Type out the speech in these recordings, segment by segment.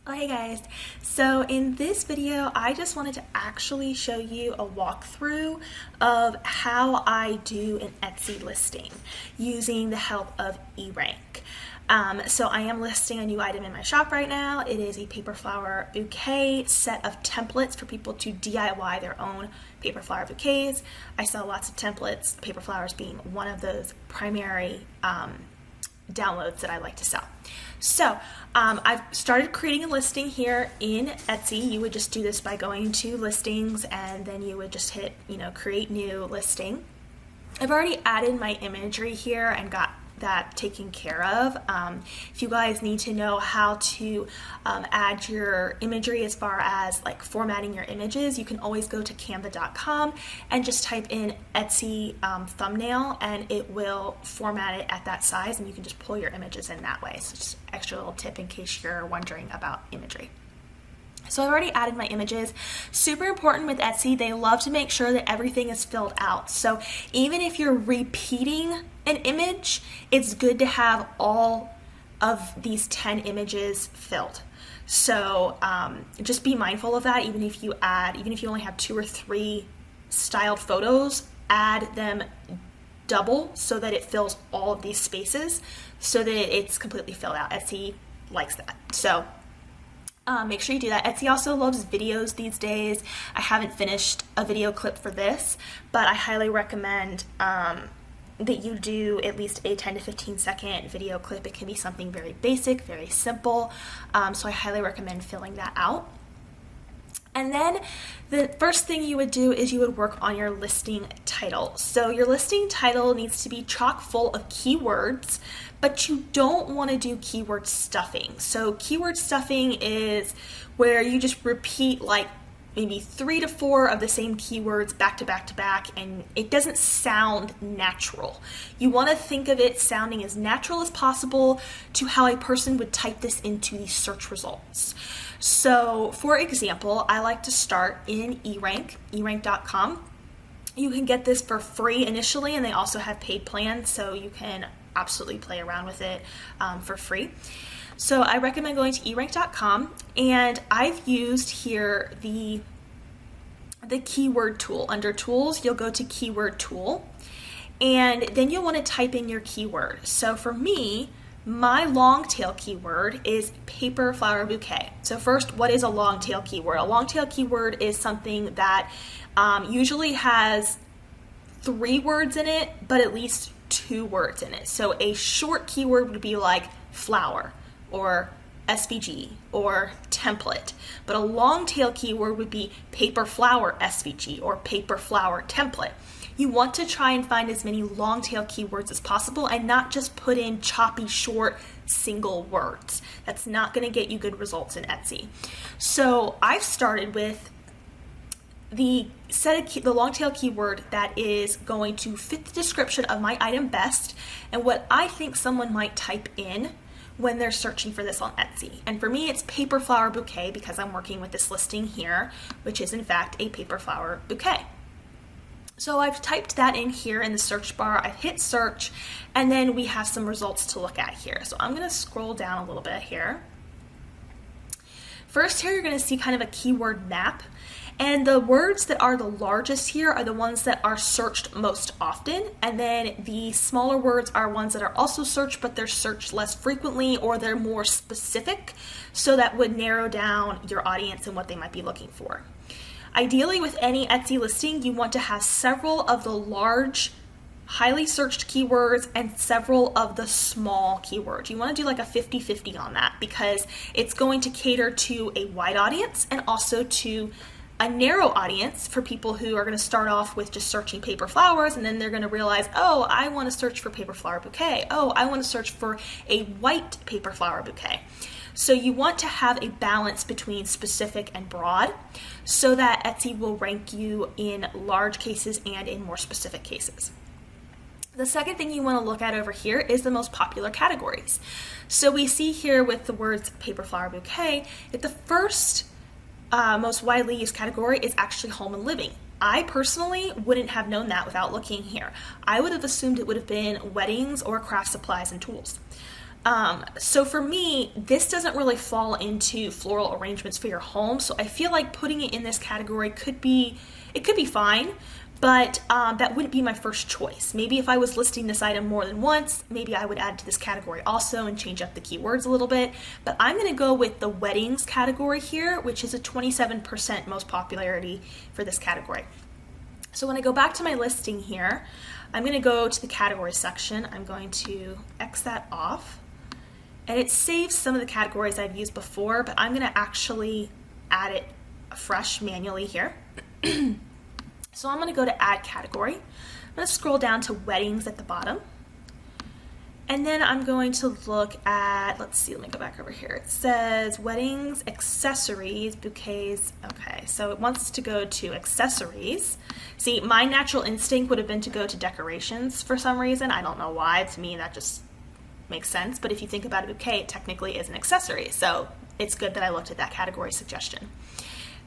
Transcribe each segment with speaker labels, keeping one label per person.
Speaker 1: Oh, hey guys. So in this video, I just wanted to actually show you a walkthrough of how I do an Etsy listing using the help of Erank. So I am listing a new item in my shop right now. It is a paper flower bouquet set of templates for people to DIY their own paper flower bouquets. I sell lots of templates, paper flowers being one of those primary downloads that I like to sell. So I've started creating a listing here in Etsy. You would just do this by going to listings and then you would just hit, create new listing. I've already added my imagery here and got that taken care of. If you guys need to know how to add your imagery as far as like formatting your images, you can always go to canva.com and just type in Etsy thumbnail and it will format it at that size and you can just pull your images in that way. So just extra little tip in case you're wondering about imagery. So I've already added my images. Super important with Etsy, they love to make sure that everything is filled out. So even if you're repeating an image, it's good to have all of these 10 images filled. So just be mindful of that. Even if you only have 2 or 3 styled photos, add them double so that it fills all of these spaces so that it's completely filled out. Etsy likes that. So make sure you do that. Etsy also loves videos these days. I haven't finished a video clip for this, but I highly recommend that you do at least a 10 to 15 second video clip. It can be something very basic, very simple. So I highly recommend filling that out. And then the first thing you would do is you would work on your listing title. So your listing title needs to be chock full of keywords, but you don't want to do keyword stuffing. So keyword stuffing is where you just repeat like maybe 3 to 4 of the same keywords back to back to back, and it doesn't sound natural. You want to think of it sounding as natural as possible to how a person would type this into the search results. So for example, I like to start in Erank, erank.com. You can get this for free initially, and they also have paid plans, so you can absolutely play around with it for free. So I recommend going to erank.com, and I've used here the keyword tool. Under tools, you'll go to keyword tool, and then you'll want to type in your keyword. So for me, my long tail keyword is paper flower bouquet. So first, what is a long tail keyword? A long tail keyword is something that usually has 3 words in it, but at least 2 words in it. So a short keyword would be like flower or SVG or template, but a long tail keyword would be paper flower SVG or paper flower template. You want to try and find as many long tail keywords as possible and not just put in choppy short single words. That's not going to get you good results in Etsy. So I've started with the long tail keyword that is going to fit the description of my item best and what I think someone might type in when they're searching for this on Etsy. And for me, it's paper flower bouquet because I'm working with this listing here, which is in fact a paper flower bouquet. So I've typed that in here in the search bar, I've hit search, and then we have some results to look at here. So I'm gonna scroll down a little bit here. First here, you're gonna see kind of a keyword map. And the words that are the largest here are the ones that are searched most often. And then the smaller words are ones that are also searched, but they're searched less frequently or they're more specific. So that would narrow down your audience and what they might be looking for. Ideally, with any Etsy listing, you want to have several of the large, highly searched keywords and several of the small keywords. You want to do like a 50-50 on that because it's going to cater to a wide audience and also to a narrow audience for people who are going to start off with just searching paper flowers and then they're going to realize, oh, I want to search for paper flower bouquet. Oh, I want to search for a white paper flower bouquet. So you want to have a balance between specific and broad so that Etsy will rank you in large cases and in more specific cases. The second thing you want to look at over here is the most popular categories. So we see here with the words paper flower bouquet that the first most widely used category is actually home and living. I personally wouldn't have known that without looking here. I would have assumed it would have been weddings or craft supplies and tools. So for me, this doesn't really fall into floral arrangements for your home. So I feel like putting it in this category could be fine, but that wouldn't be my first choice. Maybe if I was listing this item more than once, maybe I would add to this category also and change up the keywords a little bit. But I'm going to go with the weddings category here, which is a 27% most popularity for this category. So when I go back to my listing here, I'm going to go to the category section. I'm going to X that off. And it saves some of the categories I've used before, but I'm going to actually add it fresh manually here. So I'm going to go to add category. I'm going to scroll down to weddings at the bottom. And then I'm going to look at, let's see, let me go back over here. It says weddings, accessories, bouquets. Okay, so it wants to go to accessories. See, my natural instinct would have been to go to decorations for some reason. I don't know why. To me, that just makes sense. But if you think about a bouquet, it technically is an accessory. So it's good that I looked at that category suggestion.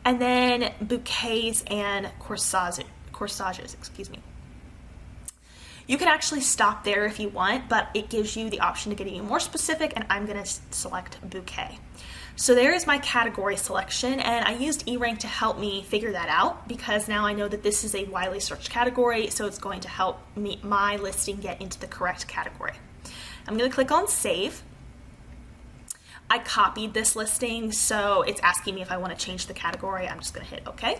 Speaker 1: And then bouquets and corsages, excuse me. You can actually stop there if you want, but it gives you the option to get even more specific, and I'm going to select bouquet. So there is my category selection, and I used Erank to help me figure that out because now I know that this is a widely searched category, so it's going to help my listing get into the correct category. I'm going to click on save. I copied this listing, so it's asking me if I want to change the category. I'm just going to hit OK.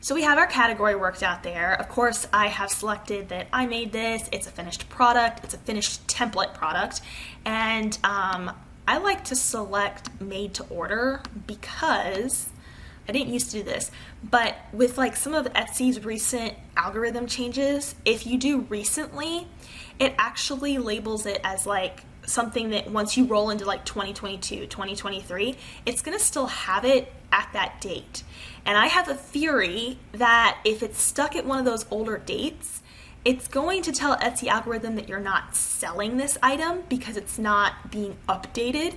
Speaker 1: So we have our category worked out there. Of course, I have selected that I made this. It's a finished product. It's a finished template product. And I like to select made to order because I didn't used to do this, but with like some of Etsy's recent algorithm changes, if you do recently, it actually labels it as like something that once you roll into like 2022, 2023, it's going to still have it at that date. And I have a theory that if it's stuck at one of those older dates, it's going to tell Etsy algorithm that you're not selling this item because it's not being updated.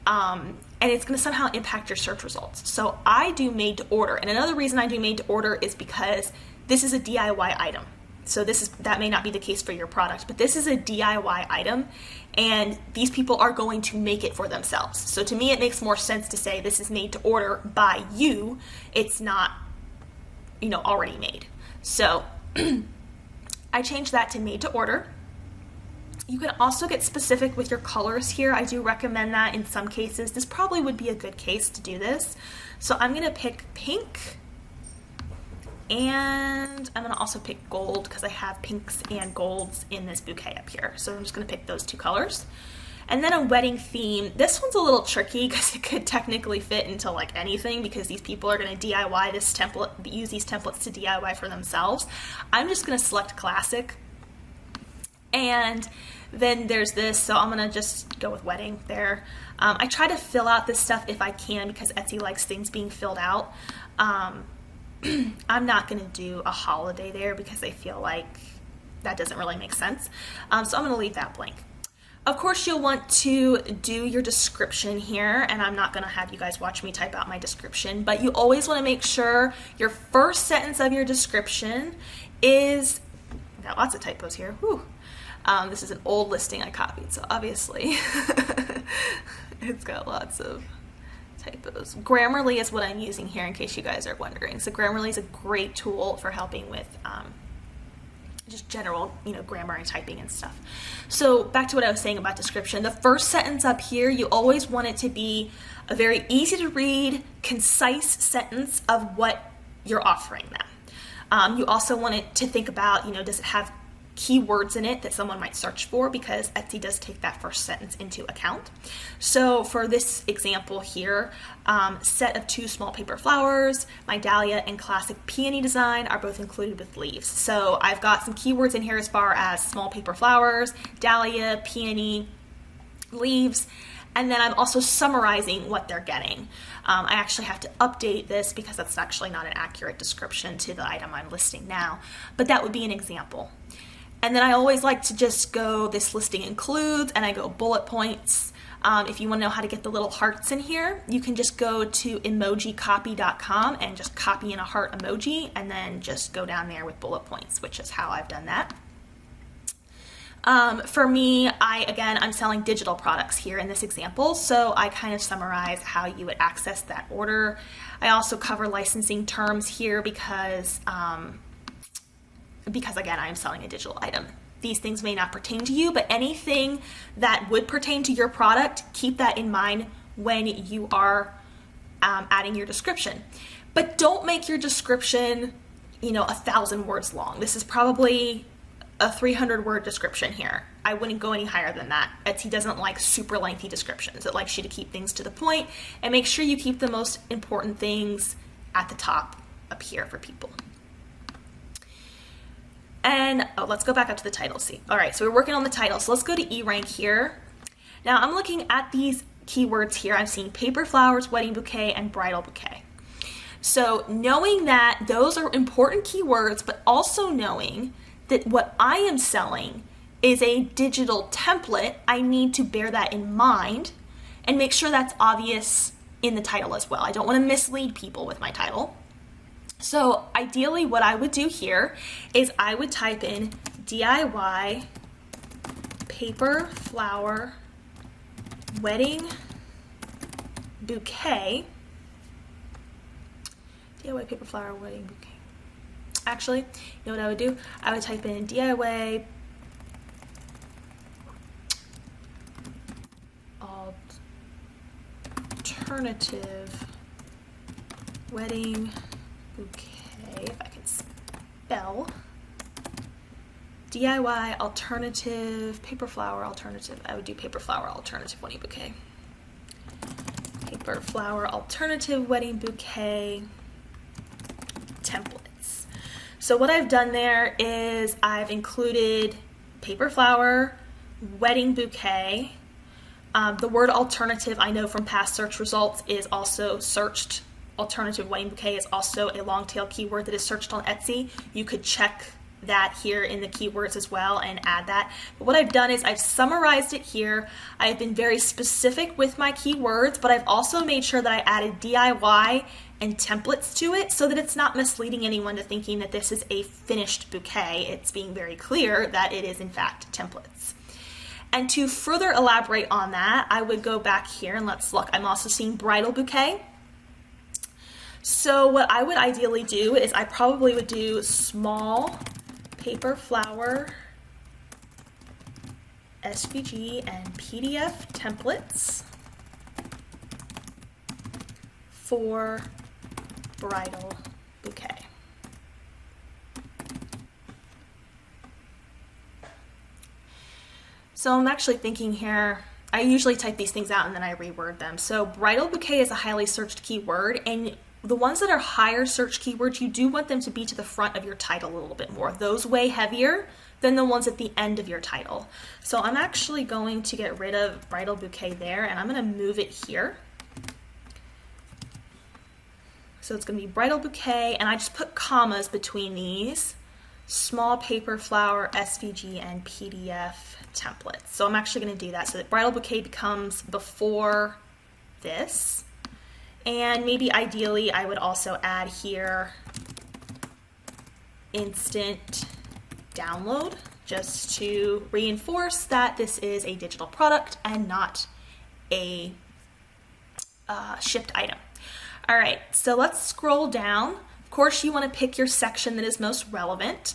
Speaker 1: And it's going to somehow impact your search results. So I do made to order. And another reason I do made to order is because this is a DIY item. So that may not be the case for your product, but this is a DIY item and these people are going to make it for themselves. So to me, it makes more sense to say this is made to order by you. It's not, already made. So I changed that to made to order. You can also get specific with your colors here. I do recommend that in some cases. This probably would be a good case to do this. So I'm going to pick pink. And I'm going to also pick gold because I have pinks and golds in this bouquet up here. So I'm just going to pick those two colors. And then a wedding theme. This one's a little tricky because it could technically fit into like anything because these people are going to DIY this template, use these templates to DIY for themselves. I'm just going to select classic. And then there's this, so I'm going to just go with wedding there. I try to fill out this stuff if I can because Etsy likes things being filled out. I'm not going to do a holiday there because I feel like that doesn't really make sense. So I'm going to leave that blank. Of course, you'll want to do your description here, and I'm not going to have you guys watch me type out my description, but you always want to make sure your first sentence of your description is, I've got lots of typos here. Whew. This is an old listing I copied, so obviously it's got lots of typos. Grammarly is what I'm using here in case you guys are wondering. So Grammarly is a great tool for helping with just general, grammar and typing and stuff. So back to what I was saying about description. The first sentence up here, you always want it to be a very easy to read, concise sentence of what you're offering them. You also want it to think about, does it have keywords in it that someone might search for, because Etsy does take that first sentence into account. So for this example here, set of 2 small paper flowers, my dahlia and classic peony design are both included with leaves. So I've got some keywords in here as far as small paper flowers, dahlia, peony, leaves, and then I'm also summarizing what they're getting. I actually have to update this because that's actually not an accurate description to the item I'm listing now, but that would be an example. And then I always like to just go, this listing includes, and I go bullet points. If you want to know how to get the little hearts in here, you can just go to emojicopy.com and just copy in a heart emoji and then just go down there with bullet points, which is how I've done that. For me, I'm selling digital products here in this example, so I kind of summarize how you would access that order. I also cover licensing terms here because again, I am selling a digital item. These things may not pertain to you, but anything that would pertain to your product, keep that in mind when you are adding your description. But don't make your description, 1,000 words long. This is probably a 300-word description here. I wouldn't go any higher than that. Etsy doesn't like super lengthy descriptions. It likes you to keep things to the point and make sure you keep the most important things at the top up here for people. And let's go back up to the title. See, all right, so we're working on the title. So let's go to Erank here. Now I'm looking at these keywords here. I'm seeing paper flowers, wedding bouquet, and bridal bouquet. So knowing that those are important keywords, but also knowing that what I am selling is a digital template, I need to bear that in mind and make sure that's obvious in the title as well. I don't want to mislead people with my title. So ideally what I would do here is I would type in DIY paper flower wedding bouquet. DIY paper flower wedding bouquet. Actually, you know what I would do? I would type in DIY alternative wedding bouquet, if I can spell. DIY alternative paper flower alternative. I would do paper flower alternative wedding bouquet. Paper flower alternative wedding bouquet templates. So what I've done there is I've included paper flower, wedding bouquet. The word alternative, I know from past search results, is also searched. Alternative wedding bouquet is also a long tail keyword that is searched on Etsy. You could check that here in the keywords as well and add that. But what I've done is I've summarized it here. I've been very specific with my keywords, but I've also made sure that I added DIY and templates to it so that it's not misleading anyone to thinking that this is a finished bouquet. It's being very clear that it is in fact templates. And to further elaborate on that, I would go back here and let's look. I'm also seeing bridal bouquet. So what I would ideally do is I probably would do small paper flower SVG and PDF templates for bridal bouquet. So I'm actually thinking here, I usually type these things out and then I reword them. So bridal bouquet is a highly searched keyword, and the ones that are higher search keywords, you do want them to be to the front of your title a little bit more. Those weigh heavier than the ones at the end of your title. So I'm actually going to get rid of bridal bouquet there and I'm going to move it here. So it's going to be bridal bouquet, and I just put commas between these. Small paper flower SVG and PDF templates. So I'm actually going to do that so that bridal bouquet becomes before this. And maybe ideally I would also add here instant download, just to reinforce that this is a digital product and not a shipped item. All right, so let's scroll down. Of course, you want to pick your section that is most relevant.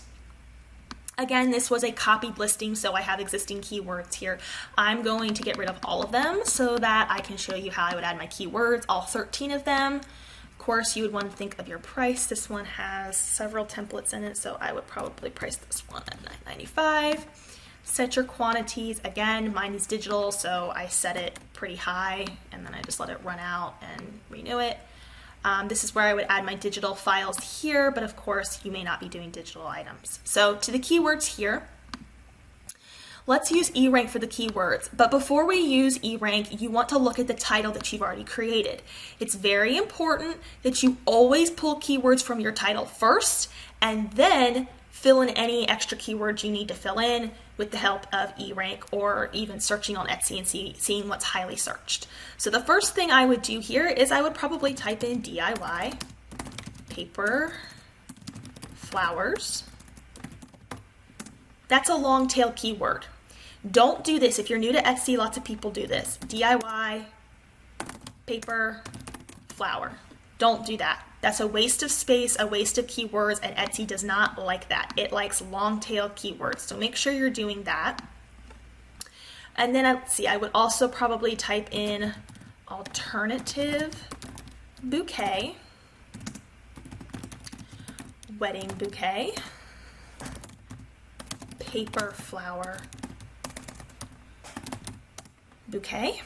Speaker 1: Again, this was a copied listing, so I have existing keywords here. I'm going to get rid of all of them so that I can show you how I would add my keywords, all 13 of them. Of course, you would want to think of your price. This one has several templates in it, so I would probably price this one at $9.95. Set your quantities. Again, mine is digital, so I set it pretty high, and then I just let it run out and renew it. This is where I would add my digital files here, but of course you may not be doing digital items. So to the keywords here, let's use Erank for the keywords. But before we use Erank, you want to look at the title that you've already created. It's very important that you always pull keywords from your title first, and then fill in any extra keywords you need to fill in with the help of Erank or even searching on Etsy and seeing what's highly searched. So the first thing I would do here is I would probably type in DIY paper flowers. That's a long tail keyword. Don't do this. If you're new to Etsy, lots of people do this. DIY, paper, flower. Don't do that. That's a waste of space, a waste of keywords, and Etsy does not like that. It likes long tail keywords. So make sure you're doing that. And then let's see, I would also probably type in alternative bouquet, wedding bouquet, paper flower bouquet.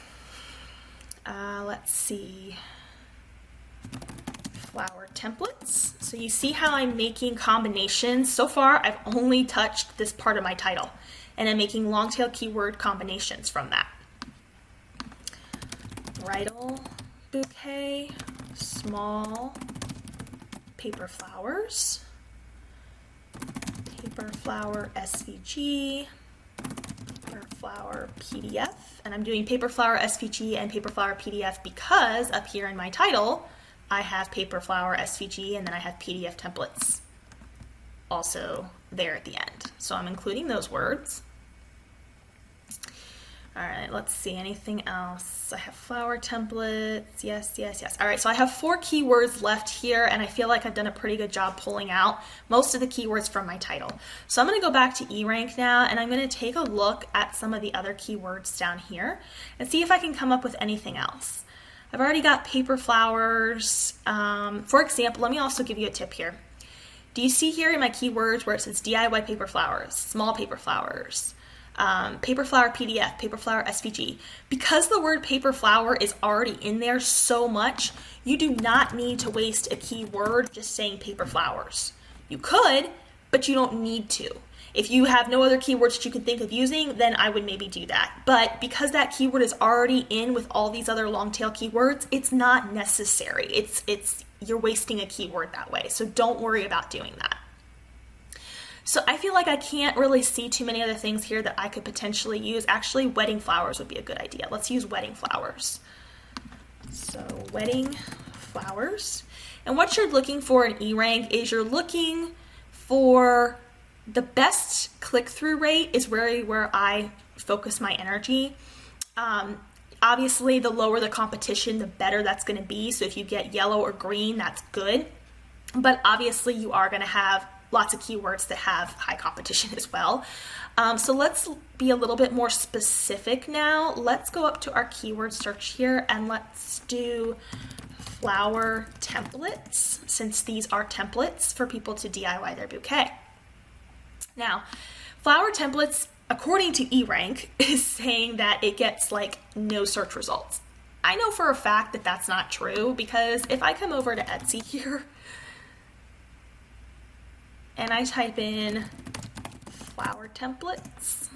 Speaker 1: Let's see, flower templates. So you see how I'm making combinations. So far, I've only touched this part of my title, and I'm making long tail keyword combinations from that. Bridal bouquet, small paper flowers, paper flower SVG, paper flower PDF, and I'm doing paper flower SVG and paper flower PDF because up here in my title, I have paper flower SVG and then I have PDF templates also there at the end. So I'm including those words. All right, let's see, anything else? I have flower templates, yes. All right, so I have 4 keywords left here, and I feel like I've done a pretty good job pulling out most of the keywords from my title. So I'm gonna go back to Erank now, and I'm gonna take a look at some of the other keywords down here and see if I can come up with anything else. I've already got paper flowers. For example, let me also give you a tip here. Do you see here in my keywords where it says DIY paper flowers, small paper flowers, paper flower PDF, paper flower SVG? Because the word paper flower is already in there so much, you do not need to waste a keyword just saying paper flowers. You could, but you don't need to. If you have no other keywords that you can think of using, then I would maybe do that. But because that keyword is already in with all these other long tail keywords, it's not necessary. You're wasting a keyword that way. So don't worry about doing that. So I feel like I can't really see too many other things here that I could potentially use. Actually, wedding flowers would be a good idea. Let's use wedding flowers. So wedding flowers. And what you're looking for in Erank is you're looking for the best click-through rate is where I focus my energy. Obviously, the lower the competition, the better that's going to be. So if you get yellow or green, that's good. But obviously, you are going to have lots of keywords that have high competition as well. So let's be a little bit more specific now. Let's go up to our keyword search here and let's do flower templates, since these are templates for people to DIY their bouquet. Now, flower templates, according to Erank, is saying that it gets like no search results. I know for a fact that that's not true, because if I come over to Etsy here and I type in flower templates,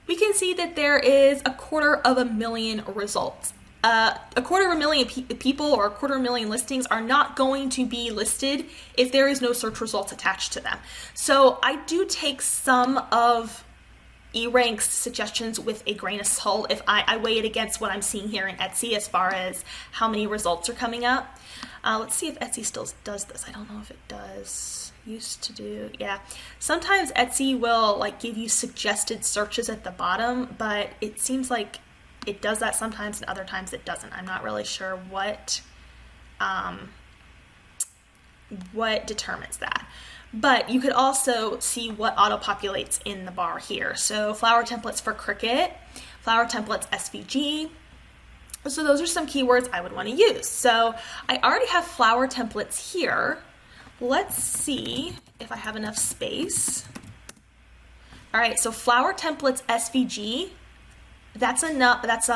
Speaker 1: we can see that there is 250,000 results. 250,000 people or 250,000 listings are not going to be listed if there is no search results attached to them. So I do take some of Erank's suggestions with a grain of salt if I weigh it against what I'm seeing here in Etsy as far as how many results are coming up. Let's see if Etsy still does this. I don't know if it does. Used to do, yeah. Sometimes Etsy will like give you suggested searches at the bottom, but it seems like it does that sometimes and other times it doesn't. I'm not really sure what determines that. But you could also see what auto-populates in the bar here. So flower templates for Cricut, flower templates SVG. So those are some keywords I would want to use. So I already have flower templates here. Let's see if I have enough space. All right, so flower templates SVG, that's enough. That's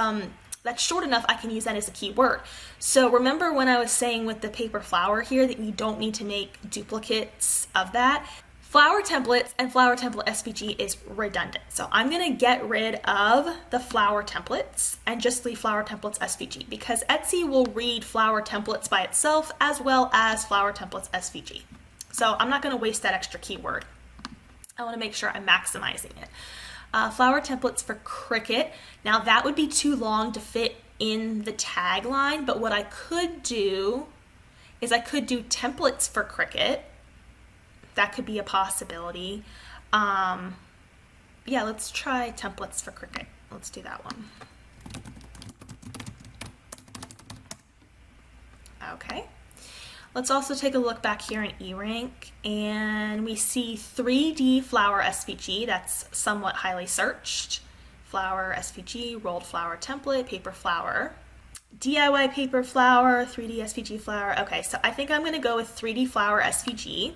Speaker 1: short enough. I can use that as a keyword. So remember when I was saying with the paper flower here that you don't need to make duplicates of that. Flower templates and flower template SVG is redundant. So I'm going to get rid of the flower templates and just leave flower templates SVG, because Etsy will read flower templates by itself as well as flower templates SVG. So I'm not going to waste that extra keyword. I want to make sure I'm maximizing it. Flower templates for Cricut. Now that would be too long to fit in the tagline, but what I could do is I could do templates for Cricut. That could be a possibility. yeah, let's try templates for Cricut. Let's do that one. Okay. Let's also take a look back here in Erank, and we see 3D flower SVG. That's somewhat highly searched. Flower SVG, rolled flower template, paper flower, DIY paper flower, 3D SVG flower. Okay, so I think I'm going to go with 3D flower SVG.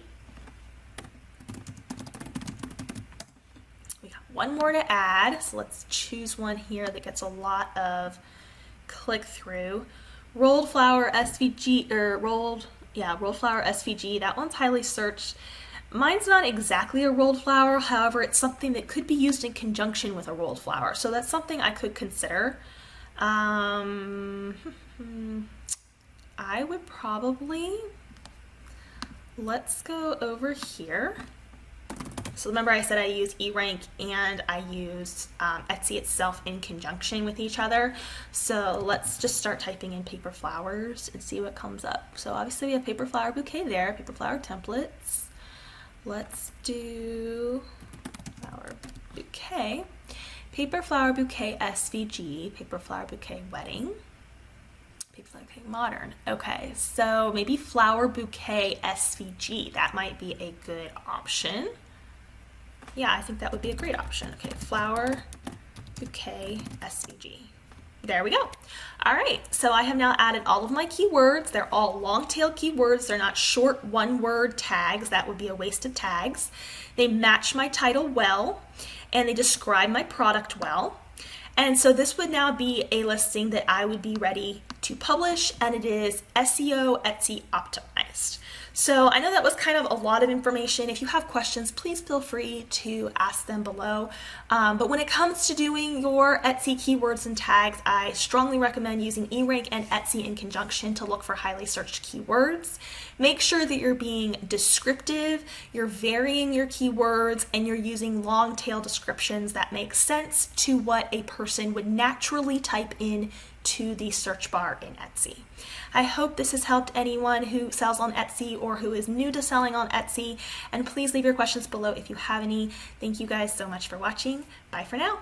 Speaker 1: We got one more to add, so let's choose one here that gets a lot of click through. Rolled flower SVG, or rolled flower SVG. That one's highly searched. Mine's not exactly a rolled flower, however, it's something that could be used in conjunction with a rolled flower, so that's something I could consider. I would probably, let's go over here. So remember I said I use Erank and I use Etsy itself in conjunction with each other. So let's just start typing in paper flowers and see what comes up. So obviously we have paper flower bouquet there, paper flower templates. Let's do flower bouquet, paper flower bouquet SVG, paper flower bouquet wedding, paper flower bouquet modern. Okay, so maybe flower bouquet SVG. That might be a good option. Yeah, I think that would be a great option. Okay, flower bouquet SVG. There we go. All right, so I have now added all of my keywords. They're all long tail keywords. They're not short one-word tags. That would be a waste of tags. They match my title well, and they describe my product well. And so this would now be a listing that I would be ready to publish, and it is SEO Etsy optimized. So I know that was kind of a lot of information. If you have questions, please feel free to ask them below. But when it comes to doing your Etsy keywords and tags, I strongly recommend using Erank and Etsy in conjunction to look for highly searched keywords. Make sure that you're being descriptive, you're varying your keywords, and you're using long tail descriptions that make sense to what a person would naturally type in to the search bar in Etsy. I hope this has helped anyone who sells on Etsy or who is new to selling on Etsy, and please leave your questions below if you have any. Thank you guys so much for watching. Bye for now.